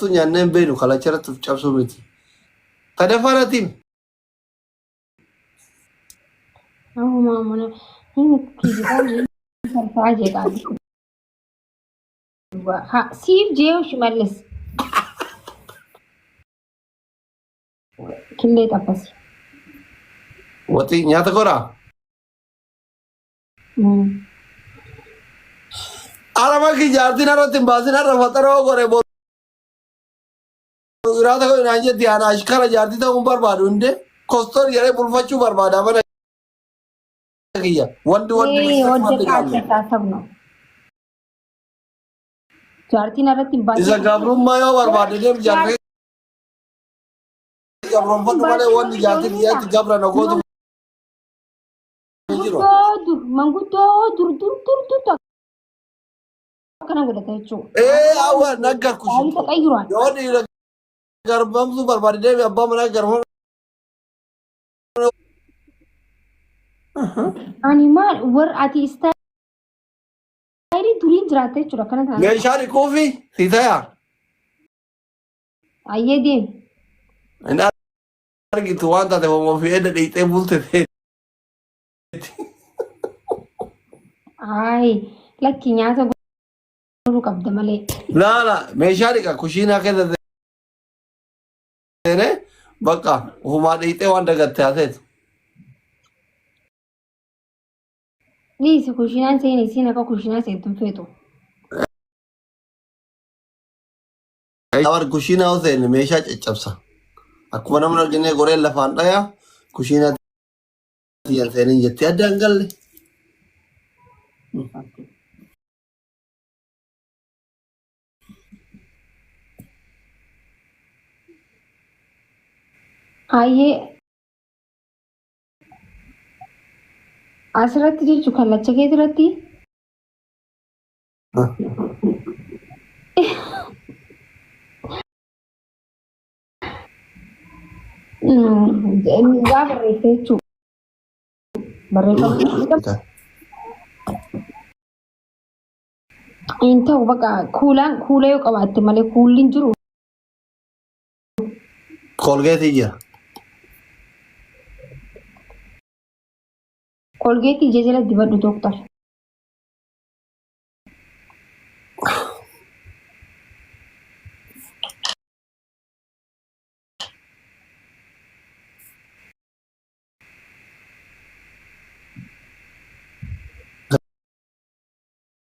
nyaanneen beenu kalacharratti cabsuu miti. Tadafaaratiin. Mana ini kijibaan sarfaa jedhamu. Siif jee shimallis. Killee taphasi. Wati nyaata godhaa? Araba jaartiin irratti hin baasin har'a faxaroo godhe iraata godhe naan jetti ana ashkara jaartii ta'uun barbaadu hundee kostoon jedhee bulfachuu barbaada mana kiyya. Wanti jaartiin irratti hin baasin. Isa gabrummaa yoo barbaade deem jaartii gabroonfadhu malee wanti jaartii kiyyatti gabra na gootu. Manguddoo dur. Kana godhata jechuudha. Awwa naggar kushi. Yoo dhiira garbamsuu barbaade deemi abbaa manaa garbamsuu. Ani maal warra ati istaayilii duriin jiraatte jechuudha kana ta'a. Meeshaa dhiquu fi si ta'a. Ayyee deemi. Inni argitu waan taate homoo fi edda dhiixee bulte ta'e. Lakki nyaata qabda malee. Laala meeshaa dhiqa kushiinaa keessa seenee bakka homaa dhiixee waan dagatte haateetu. Dhiisi kushiinaan seenii siin akka kushiinaa seentuun feetu. Awar kushiinaa yoo seenne meeshaa caccabsa. Akkuma namni arginee goreen lafaan dhayaa kushiinaa tiyyan seenin jettee addaan galle. Ayyee asirratti jechuun kallacha kee irratti gaafa barreesse jechuudha. Barreeffama hin ta'u bakka kuula yoo qabaatte malee kuulli hin jiru. Kolgeetii jira. Kolgeetii ija jala dibadhu doktar.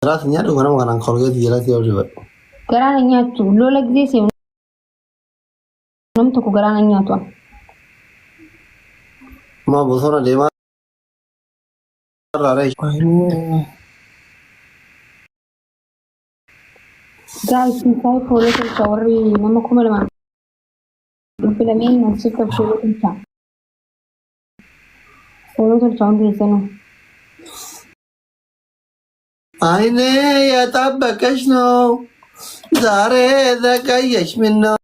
Garaas nyaadhu kana kanaan kolgeetii jalatti yoo dibadhu. Garaan nyaattu lola gisee seenu namni tokko garaan nyaatu. Ma bosona deemaa raree. Gaayisiin saayii fooloo tolcha warri nama 2000 filameen nasitti fooloo tolcha. Fooloo tolcha hundi keessanuu. አይኔ የጠበቀሽ ነው ዛሬ ዘገየሽ ምነው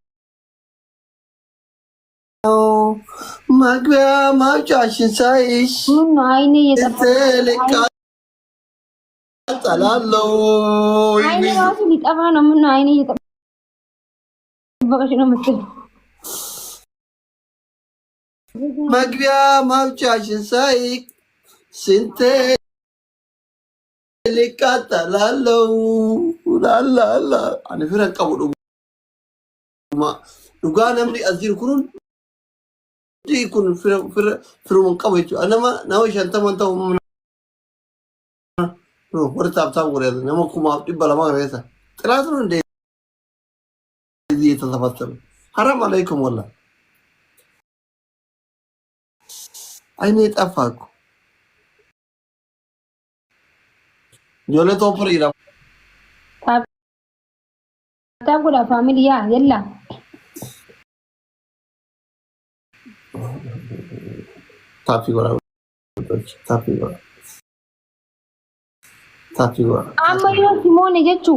መግቢያ ማውጫሽን ሳይሽ አይኔ እቃጠላለሁ አይኔ ራሱ ሊጠፋ ነው ምነው አይኔ እየጠበቀሽ ነው የምትል መግቢያ ማውጫሽን ሳይ ስንቴ ሊቃጠላለው ላላላ አነ ፍረን ቀቡ ዱጋ ነምሪ አዚር ኩኑን ዲኩን ፍሩን ቀቡ አነማ ናው ሸንተመንተው ወርታ አብታም ወሬ ነመኩማ ዲበላማ ረሳ ጥራት ነው እንደ እዚህ የተተፈተሩ ሐራም አለይኩም ወላ አይኔ ጠፋኩ Yo le tomo por ir a... Tabu la familia, yalla. Tapi gua. Amma yo Simone jechu.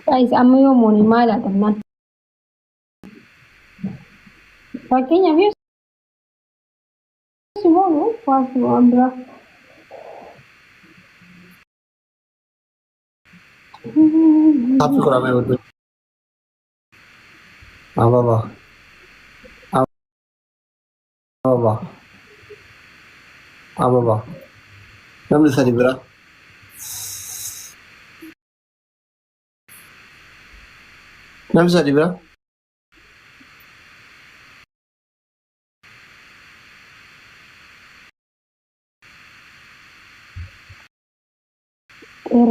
Guys, amma yo moni mala tenan. Fakkinya biasa Simone Quase Andra. Tapi kurang apa itu? Apa? Apa? Apa? Nam bisa dibera. Nam bisa dibera.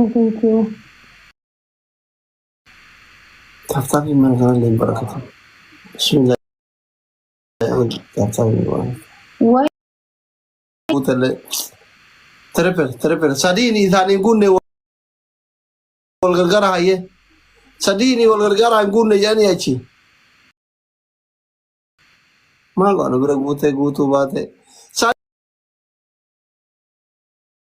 Thank you. Tapi mana kan lembara kata. Bismillah. Why? Putele. Terepel. Sadini thani gunne wal gargara haye. Sadini wal gargara gunne yani achi. Mago anu bira gutu bate.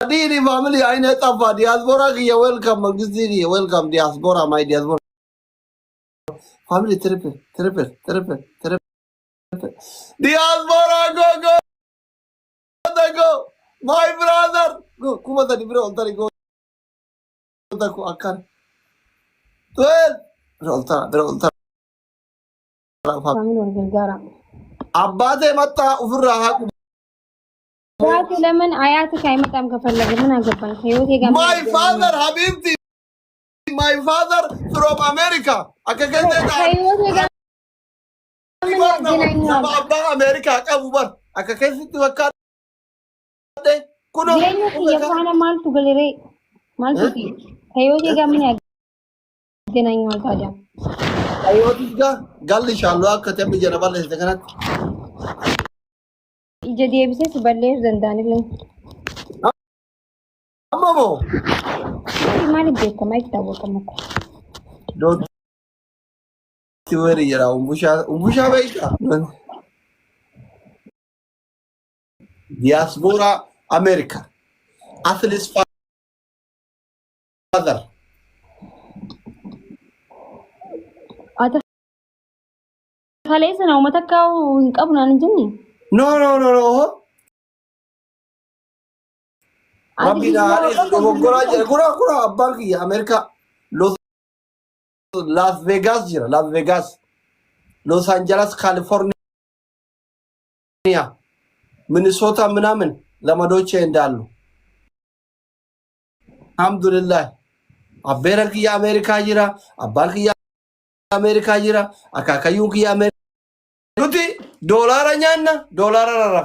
Sadini family aine tafa diaspora ki welcome magzini welcome diaspora my diaspora. Family terepel. Diaspora go. My brother. Go. Kuma tadi bro ontari go. Aku akan. Tuel. Bro ontara. Family wal gargara. Abbate matta ufurra haku. Ayati lemon ayati kaimat am kafalla من أقبل خيوتي قام. My father habibti. My father from America. Akakente da. خيوتي قام. Sama abba America akabubar. Akakente wakkat. Kuno. Jenya ya fana mal tu galere. Mal tu ti. خيوتي قام من أجنين والتاجا. Ayo tiga. Gal inshallah katabi janabal isdakanat. Jadi bisa sebaliknya zandani lagi. Amma mo. Mana dia kamai kita buat kamu. Don't worry yara umbusha baita. Diaspora America. Athlete's father. Ada خلاص أنا وما تكا ونقبل عن الجنة. No. Rabbina kura abban ki America Las Vegas jira Las Vegas Los Angeles California Minnesota ምናምን ለማዶቼ እንዳሉ አልহামዱሊላህ አቤረክ የአሜሪካ ጅራ አባልክ የአሜሪካ ጅራ አካካዩክ የአሜሪካ ኑቲ ዶላራኛና ዶላራራ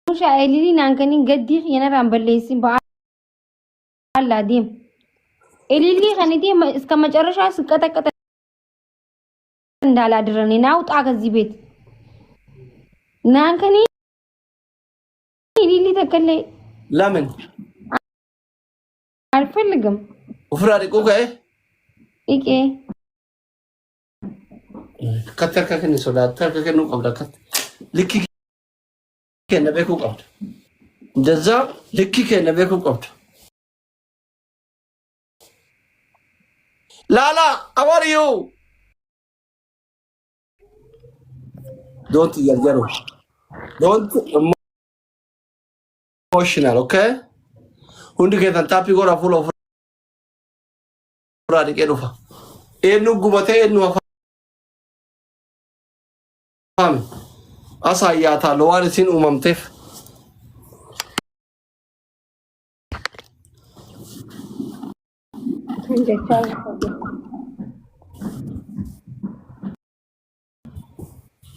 مش قايلين عن كانين جدي ينار عن بليسين بقى ديم اللي خنيتي اسكما جرشا سكتا كتا እንዳላ ድረኔ ናውጣ ከዚህ ቤት ናንከኒ ሊሊ ተከለ ለምን አልፈልግም ወፍራሪ ቆቀ ኢቄ ከተከከኒ ሶዳ ተከከኑ ቀብዳከት ልክ ከነበኩ ቀብዳ እንደዛ ልክ ከነበኩ ቀብዳ ላላ how are you don't yell don't emotional okay hundi ketan tapi gora full of radi kedufa enu gubate enu afam asayata lowani sin umamtef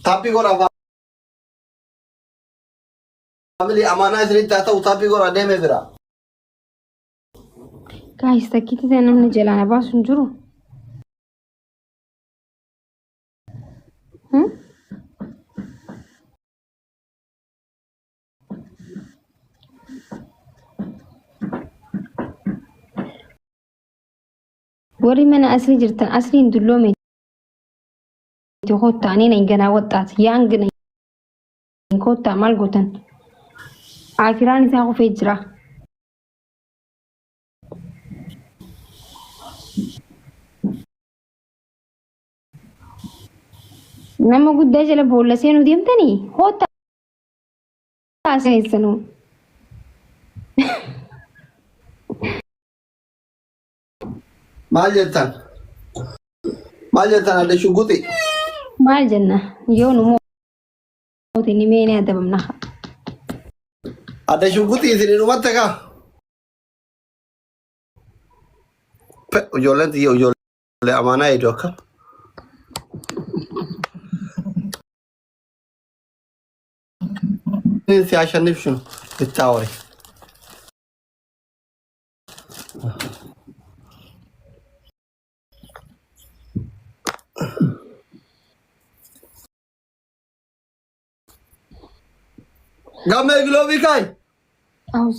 tapi gora family amana isri tata tapi gora deme bira guys takiti tenam ne jelana basun juru وري من أسري جرتن أسري ندلومي تخوت تاني نيجنا وطات يانجنا نكوت تعمل قطن عاكراني تاخو في جرا نما قد دجل بولا سينو ديمتني هو haasa'eessanu. Maal jettan? Maal jettan adda shugguxi? Maal jenna yoo nu mootii ni meene adabamna. Adda shugguxi isin dhumatti kaa? Ijoolleen xiyya ijoollee amaanaa eedu akkam? Si ashannif shunu itti aawware. Gammee giloobii kaayi? Awus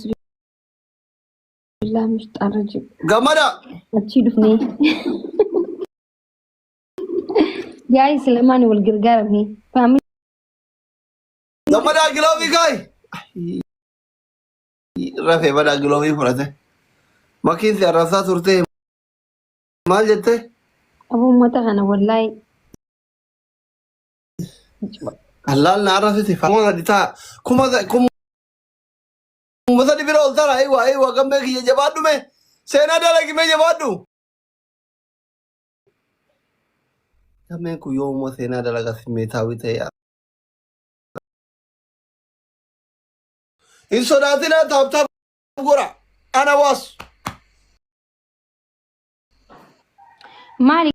billaa mishxaarra jiru. Gammada! Achii dhufnee. Gaa'is lamaan wal gargaaramne. Gammada giloobii kaayi? Rafee badaa giloobii fudhate. Makiinsi arrasaa turte maal jette? Abuummata kana wallaahi. Allaal na arrasiti kuma sadi taa kuma sadi bira ol tara aywa gammee kiyya jabaadhu mee seenaa dalagimee jabaadhu. Gammeen kun yoomuma seenaa dalaga simmeetaawii ta'e. Hin sodaatinaa taaptaaf gora ana waasu. Maali?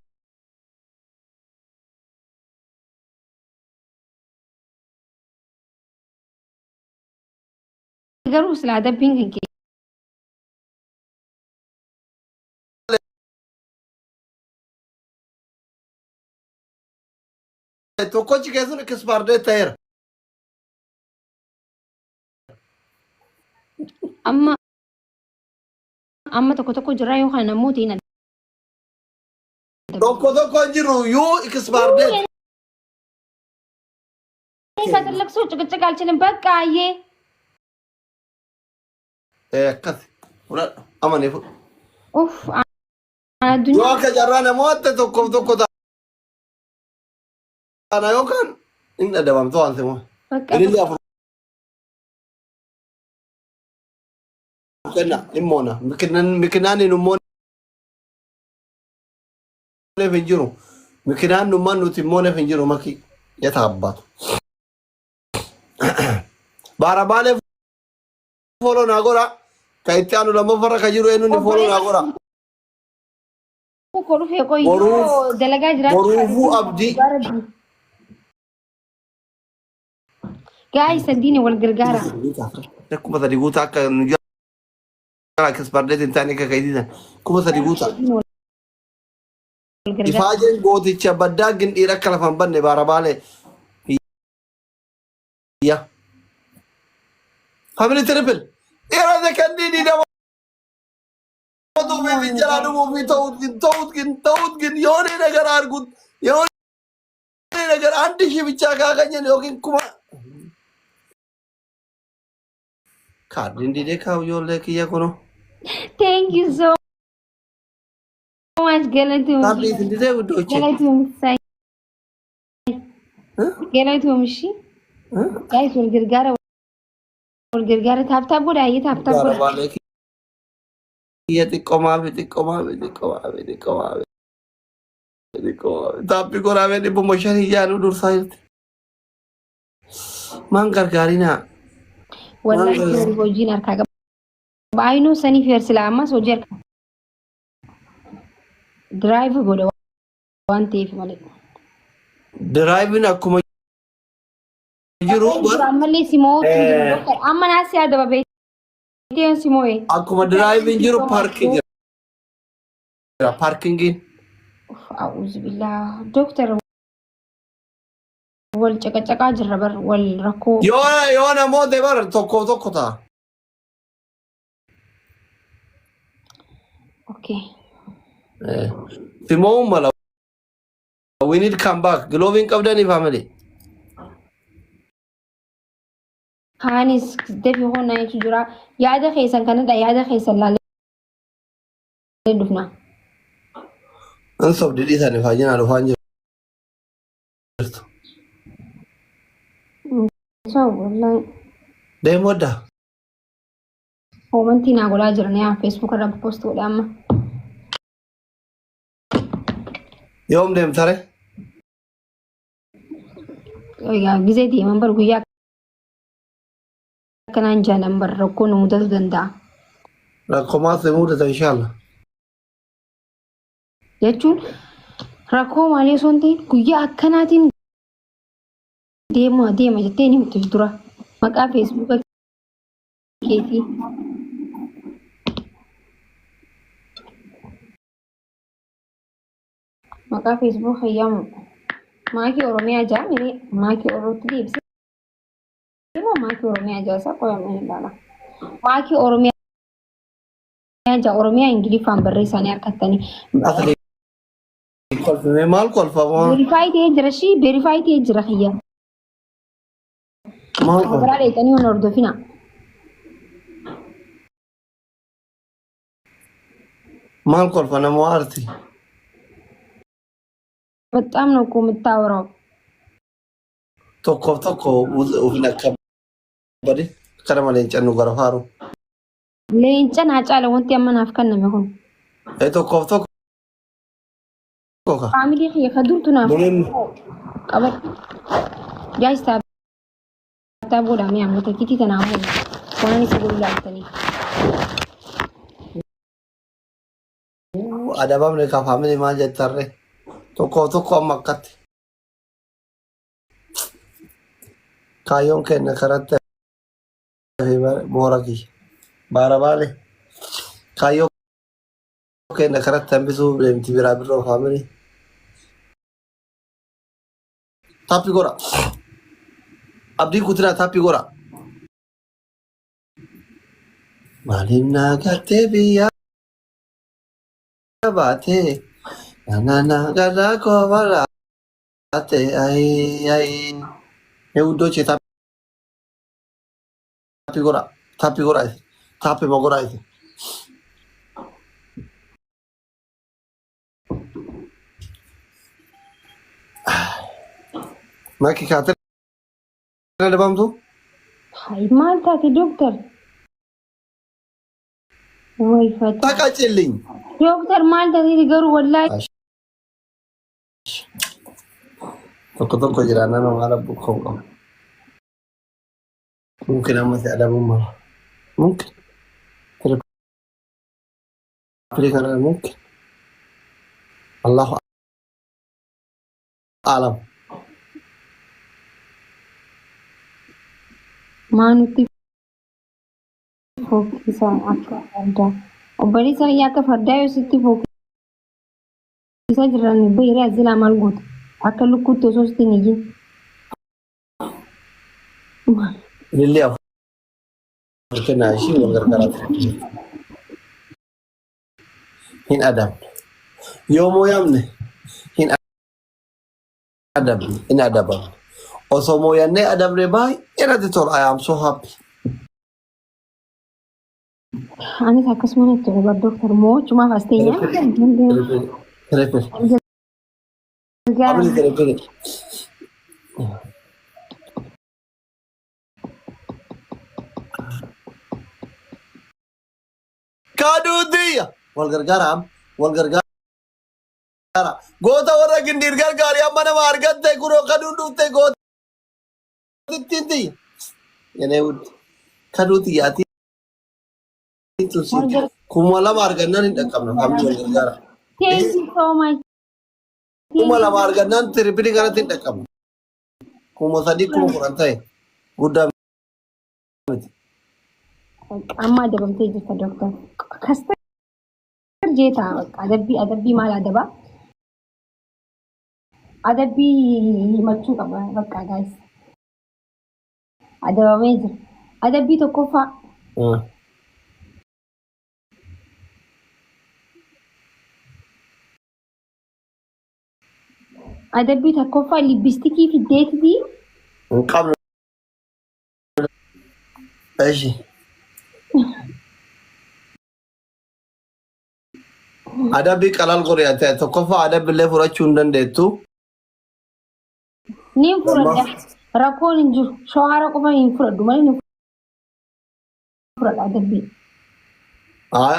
Garuu silaa dabbiin kan kee. Tokkochi keessuun ikispaardee ta'eera. Amma tokko jira yookaan namoota hin Tokko hin jiru yuu ikispaardee. Isa dalagsuu cigacigaalchine baqqaayyee. Akkas fudhadhu amanii fudhu. Uff addunyaa. Yoo akka jarraa namoota tokko taana yookaan inni adabamtu waan simu. Ilillee afur. Kenna immoona mikinaan hin immoon hin jiru mikinaan nummaan nuti immooneef hin jiru maki yata abbaatu. Baarabaalee foloo naa godha. Ka itti aanu lammaffara ka jiru eenyuun foloo naa godha. Boruufuu abdii. Gaa'is sadiin wal gargaara. Akkuma sadi guutaa akka ikispaardeetiin taa'anii akka ka'idisan kuma sadi guutaa. Ifaajeen gooticha baddaa gindhiira akka lafan banne baarabaalee. Family triple. Era de candidi da Tuve vincerà nuovo Tautkin yone nagar argut yone nagar anti shi bicha ka kanya lokin kuma Kardin di de ka yo le kiya kono. Thank you so much galatu. Tapi di de udo che. Galatu sai. Galatu mishi. Guys wal gargaara taaptaa godhaayyee taaptaa godha. Baarabaalee kiyya xiqqoomaa fi taappi goraamee dhibbuma shanii jaanuu dursaa jirti. Maan gargaarinaa. Wallaahi hojiin harkaa qaba. Baay'inuu saniif yersilaa ammas hojii harkaa. Diraayiv godha waan ta'eef malee. Diraayiviin akkuma jiru ammallee simoo amma naasi yaada babeetiin simoo akkuma diraayiviin jiru paarkii jira paarkingiin. A'uuzu billaa doktara wal caqacaqaa jirra bar wal rakkoo. Yoo namoota bar tokko ta'a. Okay. Simoo mala. We need come back. Gloving qabdanii family. Kaanis defi hona jechu jira. Yaada keessan kanadha yaada keessan laalee dhufna. An sobdi dhiisanii faajinaa dhufaan jirtu. So wallahi ديم ودا Komantii naa godhaa jiran yaa Facebook irra postoodha amma. يوم ديم ترى Gizee deeman bar guyyaa akkanaan jaalan bar rakkoo nu mudatu danda'a. رقمات مودة إن شاء الله Jechuun rakkoo maalii osoo hin ta'in guyyaa akkanaatiin deema jettee ni himtu dura maqaa Facebook keetii. Maqaa Facebook hayyamu maakii Oromiyaa jaamire maakii Oromootti deebisee immoo maakii Oromiyaa jaasaa qoyamee ilaala. Maakii Oromiyaa jaa Oromiyaa Ingiliffaan barreessanii harkattanii. أصلي كل في مال كل فما Verify ta'ee jira shii verify ta'ee jira hayya. مال كل Biraa dheetanii waan hordofina. مال كل فأنا موارتي በጣም ነው እኮ የምታወራው። توكو وفينا كبري كلام على إنجانو غرفارو Leenca naa caala wanti amma naaf kenname kun. إيه توكو كا Faamilii kiyya ka durtu naaf بلين qabadhu. Gaayis taa'aa boodamee hammata kitii tanaa booda waan isa godhu laaltanii. ada bamne ka family maal jettarre tokko amma akkatti kaayyoon kenna karatti boora kiyya baara baale kaayyoo kenna karatti hambisuu deemti biraa biroo family tappi gora abdii kutinaa tappi gora maaliif naa gartee biyyaa baate na gara kobalate ay eudo che tapi gora tapi mo gora ite maki khater na bam tu Hai maal taate doktor? Way fata. taka chilling Doktor maal taate garuu wallaahi. tokko jiraana no ala bukko mungkin amma si ada bumma mungkin tapi karena mungkin Allah alam Maanutti fokkisaan akka fardaa. Obboleessa kiyya akka fardaa yoo sitti fokkisaa jiran beeree azilaa maal goota? Akka lukkuutti osoo sitti hin iyyin. lilli kenna shi gargara hin adam yomo yamne hin adam in adaba osomo yanne adam re bay era de tor I am so happy Anis akkasumatti obar doktor moo cumaaf as teenyaa? Telepon. Abli telepon. Kadudiya wal gargara goota warra gindir gargaari amma nama argatte kunoo kadudufte goota tittinti yene ud kadutiyaati kuma lama argannan hin dhaqqabna famni wal gargaara Thank you so much. kuma lama argannan tiripini kanatti hin dhaqqabna kuma sadii kuma kudhan ta'e guddaa miti Amma adabamtee jirta doktor. Kasta jeetaa adabbii maal adabaa? Adabbii himachuu qaba bakka gaayis. Adabamee jira. Adabbii tokkoffaa adabbii tokkoffaa libbistikii fiddeetii hin qabne eeshi adabbii qalal godhe tokkoffaa adabbiillee fudhachuu hin dandeettu niin fudhadha. Rakkoon hin jiru. Shawaara qofa hin fudhadhu malee فرد أدبي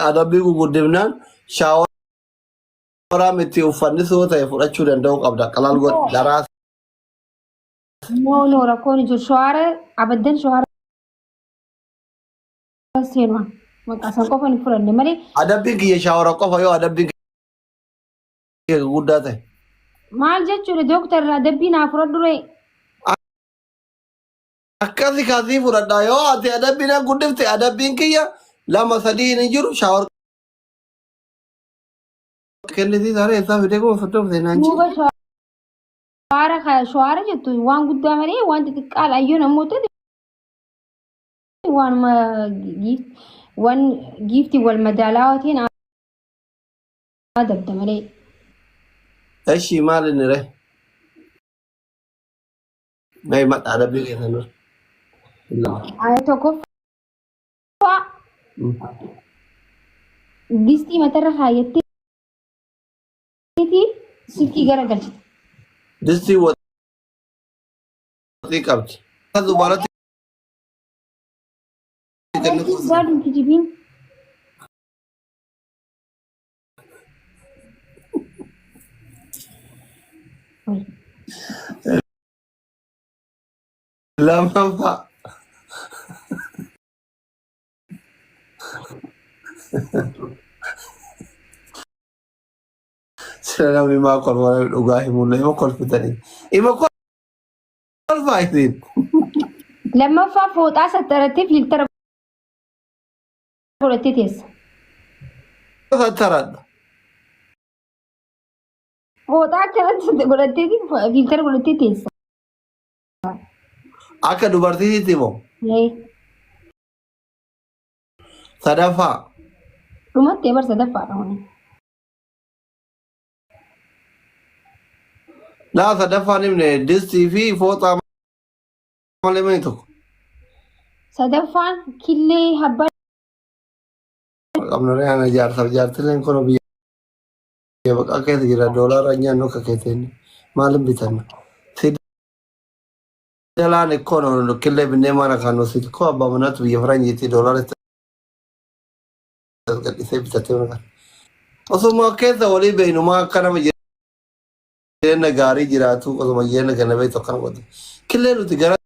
adabbii gurguddifnaan shaawaraa miti uffannisoo ta'e fudhachuu danda'uu qabda. Qalaal godhi daraa نو ركوني جو شوارع أبدا شوارع سينما مقاسم كوفن فرد مالي adabbiin kiyya shaawara qofa yoo adabbiin kiyya guddaa ta'e. maal jechuudha dooktarri adabbii naa fudhadhure Akkasi kaasii fudhadhaa yoo ati adabbiin guddifte adabbiin kiyya lama sadii hin jiru shaawara kennitii taaree isaa fidee kuma fudhatuuf naan jiru. duuba shawara jettu waan guddaa malee waan xixiqqaa ayyoo namoota waan waan giiftii wal madaalawaatiin adabda malee Eshi maal inni ree? Mee madda adabbii keessan dura. aya tokkoffaa gistii matarra kaayyattee silkii gara galchite Distii waxii qabdi. Akka dubaratti gaadhuun kijibiin lamaffaa. Sira namni maa kolfaa dhugaa himuun ima kolfitanii. Ima kolfaa ittiin. lammaffaa fooxaa sattarattee filtara godhattee teessa Sattaradha. fooxaa akkanatti godhattee filtara godhattee teessa Akka dubartiitti moo sadaffaa. dhumattee bar sadaffaadha wani Laa sadaffaan himne distii fi fooxaa malee mani tokko. sadaffaan killee habbaa Qabnaree ana jaarsaaf jaartileen kun biyya baqaa keessa jira doolaara nyaannu akka keessatti maalin bitanna. Dalaan ikkoon killee binnee mana kan nuti koo abbaa manaatu biyya faranjiitti doolaara gadhisee bitatee mana kan. Osuma keessa walii beeynumaa akka nama jireenya gaarii jiraatu osuma jireenya kana beektu akkana godhe. Killee nuti gara